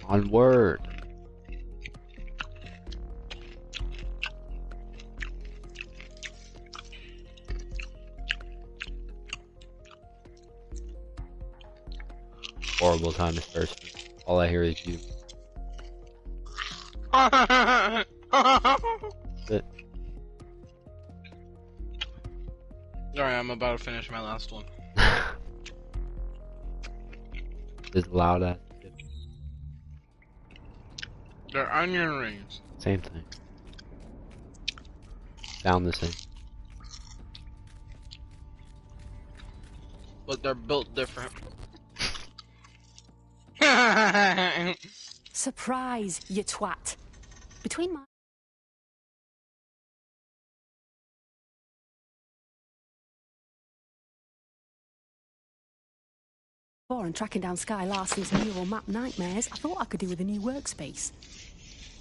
Onward. Horrible time to start. All I hear is you. Sorry, I'm about to finish my last one. Just loud ass. They're onion rings. Same thing. Sound the same. But they're built different. Surprise, you twat. Between my... and tracking down Sky Larson's neural map nightmares, I thought I could do with a new workspace.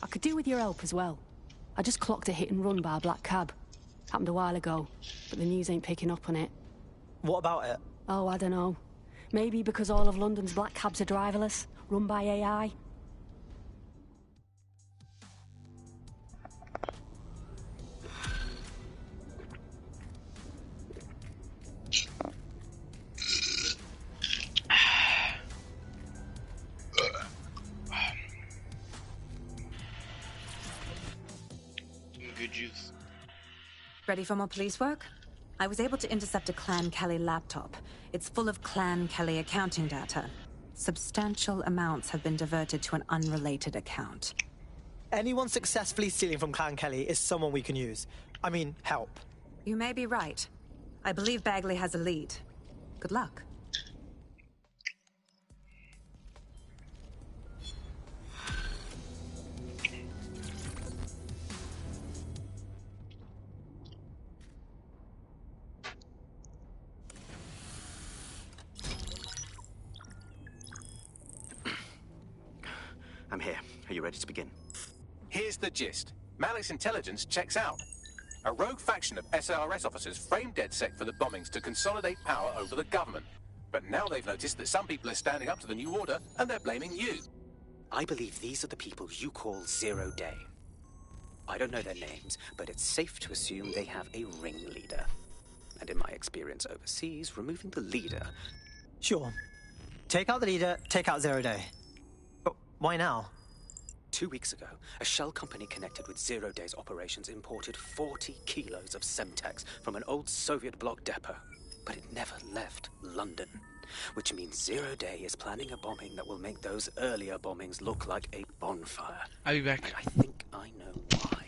I could do with your help as well. I just clocked a hit and run by a black cab. Happened a while ago, but the news ain't picking up on it. What about it? Oh, I don't know. Maybe because all of London's black cabs are driverless, run by AI. Good juice. Ready for more police work? I was able to intercept a Clan Kelly laptop. It's full of Clan Kelly accounting data. Substantial amounts have been diverted to an unrelated account. Anyone successfully stealing from Clan Kelly is someone we can use. I mean, help. You may be right. I believe Bagley has a lead. Good luck. I'm here. Are you ready to begin? Here's the gist. Malik's intelligence checks out. A rogue faction of SRS officers framed DedSec for the bombings to consolidate power over the government. But now they've noticed that some people are standing up to the new order, and they're blaming you. I believe these are the people you call Zero Day. I don't know their names, but it's safe to assume they have a ringleader. And in my experience overseas, removing the leader... Sure. Take out the leader, take out Zero Day. But why now? 2 weeks ago, a shell company connected with Zero Day's operations imported 40 kilos of Semtex from an old Soviet bloc depot. But it never left London. Which means Zero Day is planning a bombing that will make those earlier bombings look like a bonfire. I'll be back. And I think I know why.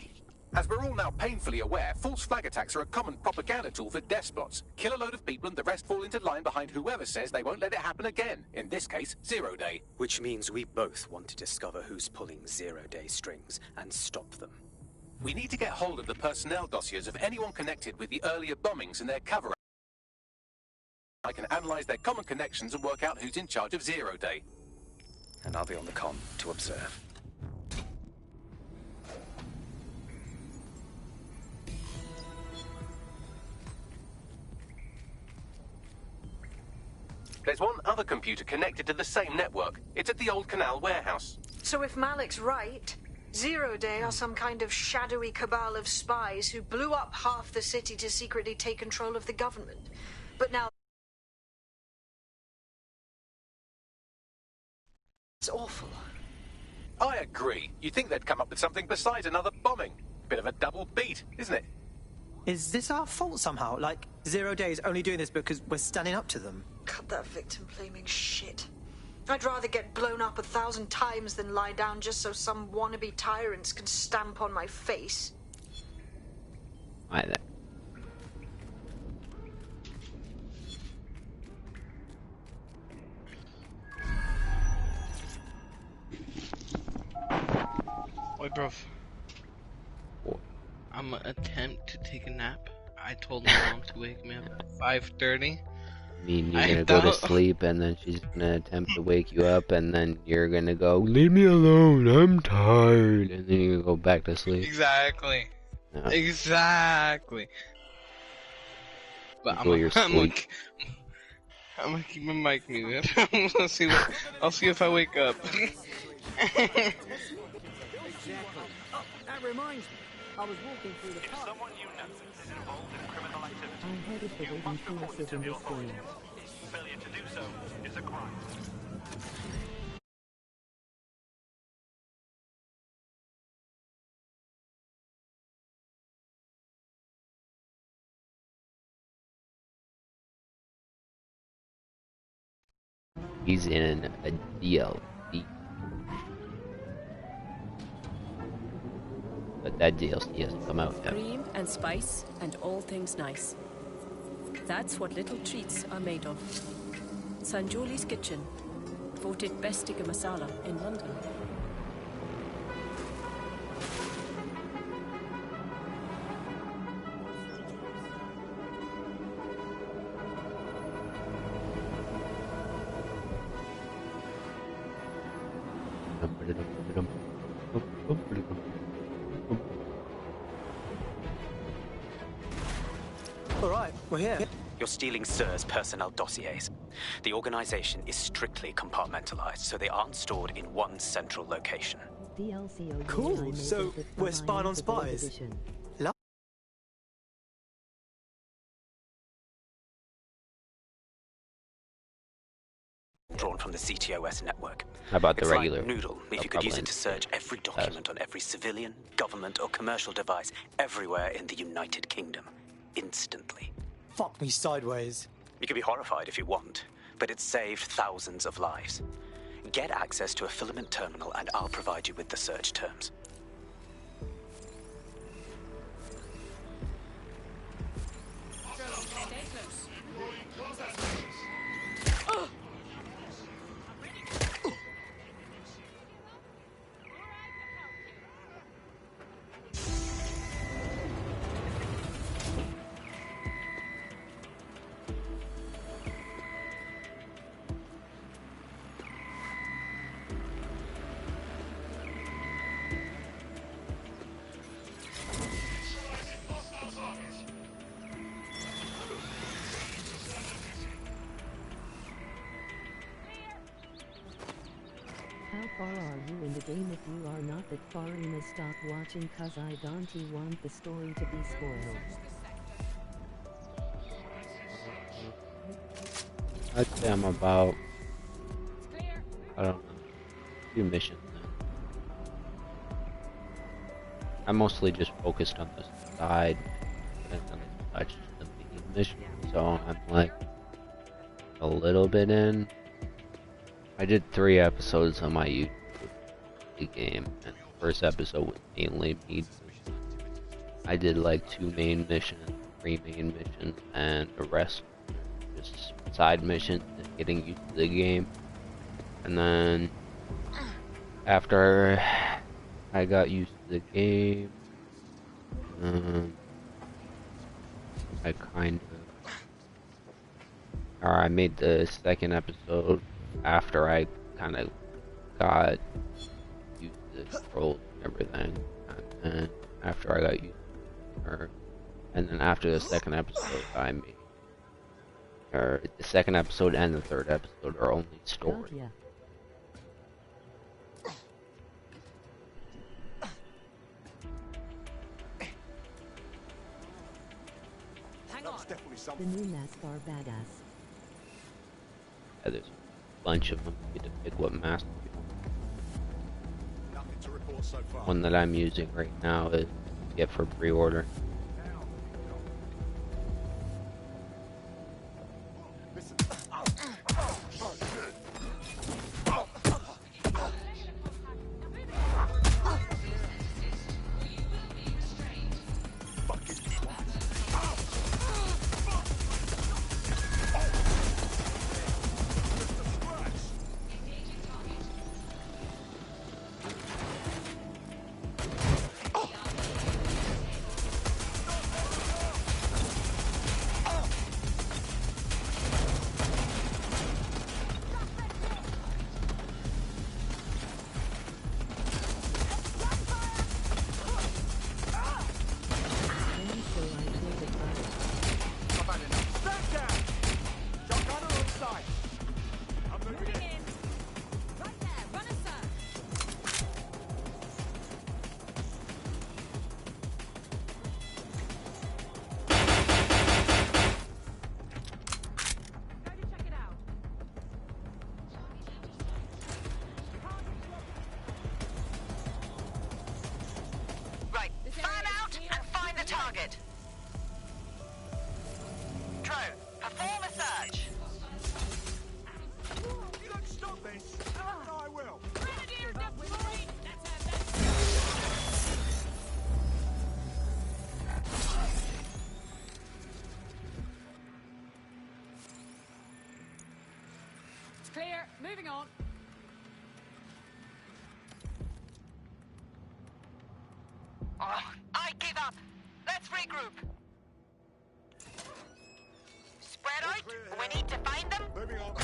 As we're all now painfully aware, false flag attacks are a common propaganda tool for despots. Kill a load of people and the rest fall into line behind whoever says they won't let it happen again. In this case, Zero Day. Which means we both want to discover who's pulling Zero Day strings and stop them. We need to get hold of the personnel dossiers of anyone connected with the earlier bombings and their cover-up. I can analyze their common connections and work out who's in charge of Zero Day. And I'll be on the comm to observe. There's one other computer connected to the same network. It's at the old canal warehouse. So if Malik's right, Zero Day are some kind of shadowy cabal of spies who blew up half the city to secretly take control of the government. But now... it's awful. I agree. You'd think they'd come up with something besides another bombing. Bit of a double beat, isn't it? Is this our fault somehow? Like, Zero Day is only doing this because we're standing up to them? Cut that victim-blaming shit. I'd rather get blown up 1,000 times than lie down just so some wannabe tyrants can stamp on my face. Right there. Wait, bro. I'm gonna attempt to take a nap. I told my mom to wake me up at 5:30. I mean, you're gonna go to sleep, and then she's gonna attempt to wake you up, and then you're gonna go, leave me alone, I'm tired, and then you go back to sleep. Exactly. No. Exactly. But Enjoy your sleep. I'm gonna keep my mic muted. I'll see if I wake up. Exactly. Oh, that reminds me. I was walking through the park. Someone you know is involved in criminal activity. I'm headed for waiting forces in this game. Failure to do so is a crime. He's in a DLC. But that DLC hasn't come out yet. Cream and spice and all things nice. That's what little treats are made of. Sanjoli's Kitchen, voted best tikka masala in London. All right, we're here. You're stealing SIR's personnel dossiers. The organization is strictly compartmentalized, so they aren't stored in one central location. DLC Cool, so we're spying on spies. Drawn from the CTOS network. How about the It's regular? like Noodle, if you could use it to search every document on every civilian, government, or commercial device everywhere in the United Kingdom. Instantly. Fuck me sideways. You can be horrified if you want, but it's saved thousands of lives. Get access to a filament terminal and I'll provide you with the search terms. How far are you in the game? If you are not that far in, stop watching, cause I don't want the story to be spoiled. I'd say I'm about, I don't know, a few missions now. I mostly just focused on the side and then touched the main mission, so I'm like a little bit in. I did 3 episodes on my YouTube game, and the first episode was mainly me. I did like 2 main missions, 3 main missions, and the rest just side missions and getting used to the game. And then after I got used to the game, I I made the second episode after I kind of got used to the controls and everything, and then after I got used to her, and then after the second episode I made, or the second episode and the third episode are only story. Yeah. The new NASCAR badass. Yeah, there's a bunch of them. You get to pick what mask you want. Nothing to report so far. One that I'm using right now is get for pre-order. badge. You don't stop this. No, I will. It's clear. Moving on. Oh, I give up. Let's regroup. Spread out. We need to find them. Moving on.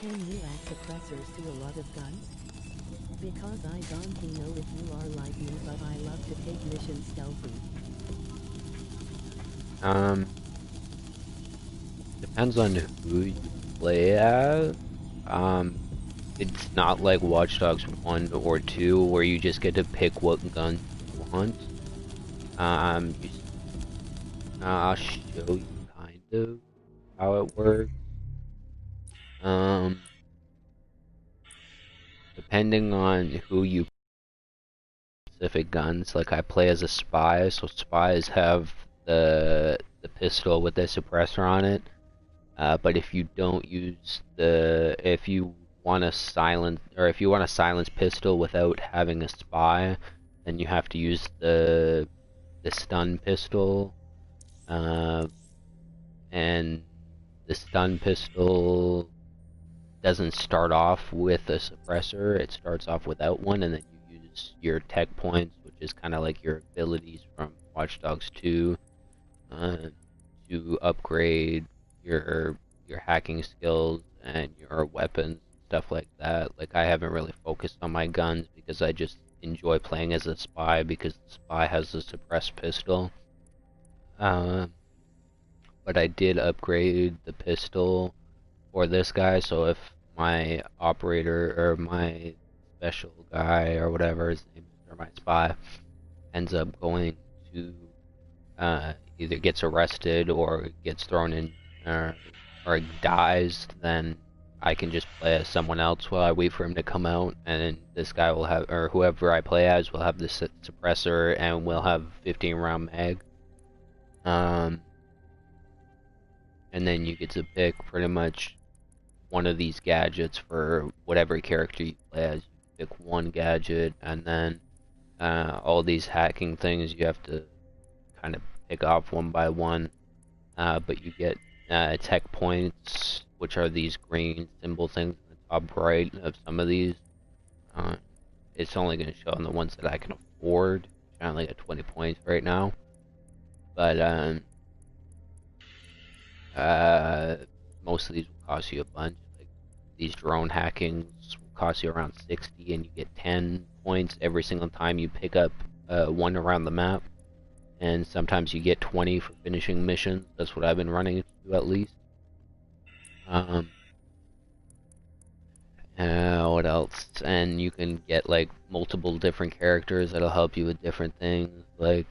Can you add suppressors to a lot of guns? Because I don't know if you are like me, but I love to take missions stealthy. Depends on who you play as. It's not like Watch Dogs 1 or 2 where you just get to pick what gun you want. I'll show you kind of how it works. Depending on who you specific guns, like I play as a spy, so spies have the pistol with the suppressor on it. But if you don't use if you want to silence pistol without having a spy, then you have to use the stun pistol. And the stun pistol doesn't start off with a suppressor, it starts off without one, and then you use your tech points, which is kind of like your abilities from Watch Dogs 2, to upgrade your hacking skills and your weapons, stuff like that. Like, I haven't really focused on my guns because I just enjoy playing as a spy because the spy has a suppressed pistol. But I did upgrade the pistol for this guy, so if my operator or my special guy or whatever his name is, or my spy, ends up going to either gets arrested or gets thrown in or dies, then I can just play as someone else while I wait for him to come out, and this guy will have, or whoever I play as will have the suppressor and will have 15-round mag. And then you get to pick pretty much one of these gadgets for whatever character you play as. You pick one gadget, and then all these hacking things you have to kind of pick off one by one. But you get tech points, which are these green symbol things in the top right of some of these. It's only going to show on the ones that I can afford. I only got 20 points right now. But most of these will cost you a bunch. Like these drone hackings will cost you around 60, and you get 10 points every single time you pick up one around the map. And sometimes you get 20 for finishing missions. That's what I've been running into, at least. What else? And you can get like multiple different characters that'll help you with different things. Like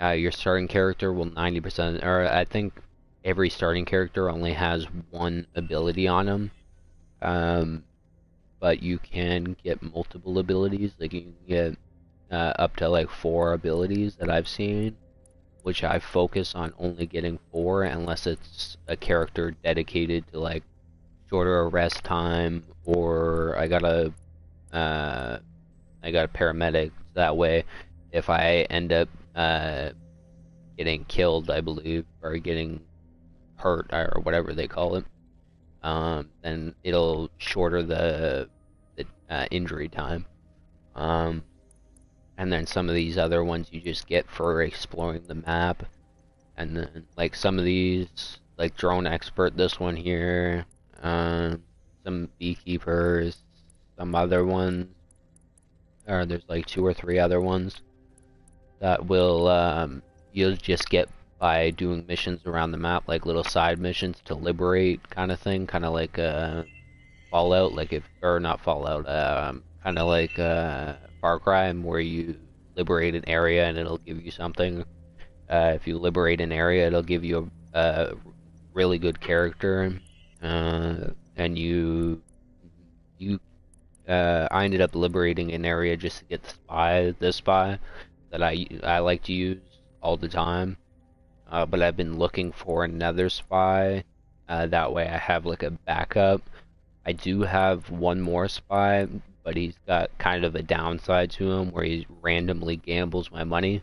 your starting character will 90%, or I think every starting character only has one ability on them. But you can get multiple abilities. Like you can get up to like 4 abilities that I've seen, which I focus on only getting 4 unless it's a character dedicated to like shorter arrest time, or I got a paramedic. That way, if I end up getting killed, I believe, or getting hurt, or whatever they call it, then it'll shorter the injury time. And then some of these other ones you just get for exploring the map. And then like some of these, like drone expert, this one here, some beekeepers, some other ones, or there's like 2 or 3 other ones that will you'll just get by doing missions around the map, like little side missions to liberate kind of thing, kind of like Fallout, like if, or not Fallout, kind of like Far Cry, where you liberate an area and it'll give you something. If you liberate an area, it'll give you a really good character, and I ended up liberating an area just to get this spy that I like to use all the time. But I've been looking for another spy. That way I have like a backup. I do have one more spy, but he's got kind of a downside to him where he randomly gambles my money.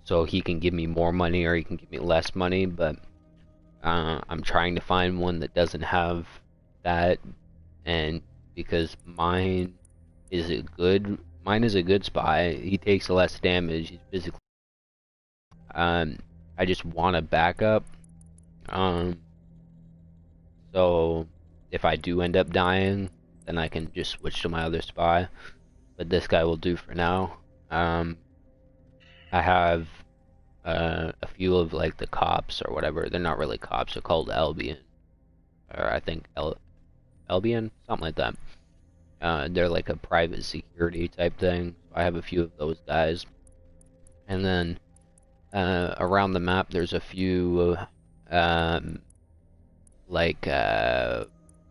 So he can give me more money or he can give me less money, but I'm trying to find one that doesn't have that, and because mine is a good spy. He takes less damage. He's physically. I just want a backup. So if I do end up dying, then I can just switch to my other spy. But this guy will do for now. I have a few of like the cops or whatever. They're not really cops. They're called Albion, or I think Albion, something like that. They're like a private security type thing. I have a few of those guys, and then around the map there's a few like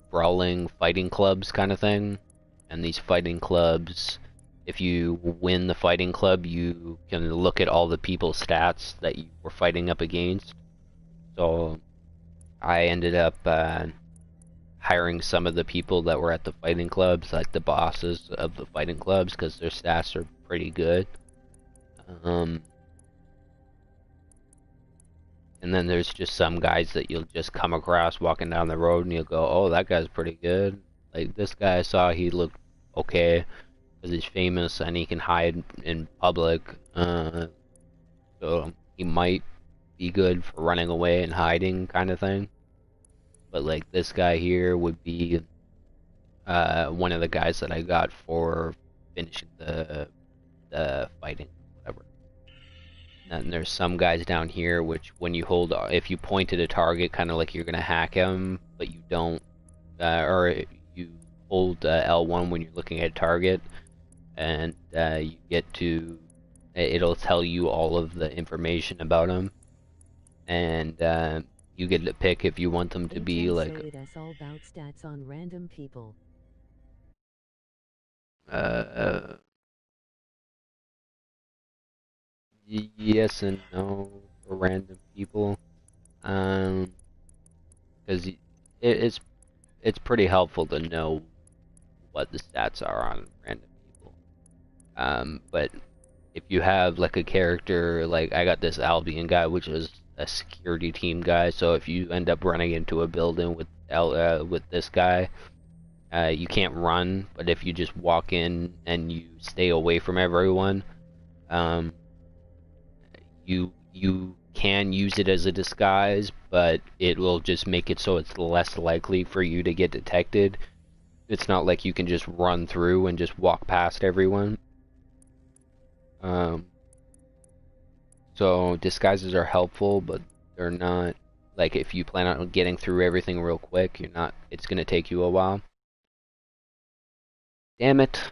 brawling fighting clubs kind of thing, and these fighting clubs, if you win the fighting club, you can look at all the people's stats that you were fighting up against. So I ended up hiring some of the people that were at the fighting clubs, like the bosses of the fighting clubs, because their stats are pretty good. And then there's just some guys that you'll just come across walking down the road and you'll go, oh, that guy's pretty good. Like this guy I saw, he looked okay because he's famous and he can hide in public. So he might be good for running away and hiding kind of thing. But like this guy here would be one of the guys that I got for finishing the fighting, whatever. And there's some guys down here which when you hold, if you point at a target, kind of like you're gonna hack him, but you don't, or you hold L1 when you're looking at a target, and you get to, it'll tell you all of the information about him, and you get to pick if you want them to be like. That's all about stats on random people. Yes and no for random people, because it's pretty helpful to know what the stats are on random people. But if you have like a character, like I got this Albion guy, which is a security team guy, so if you end up running into a building with this guy, you can't run, but if you just walk in and you stay away from everyone, you can use it as a disguise, but it will just make it so it's less likely for you to get detected. It's not like you can just run through and just walk past everyone. So disguises are helpful, but they're not, like if you plan on getting through everything real quick, it's gonna take you a while. Damn it.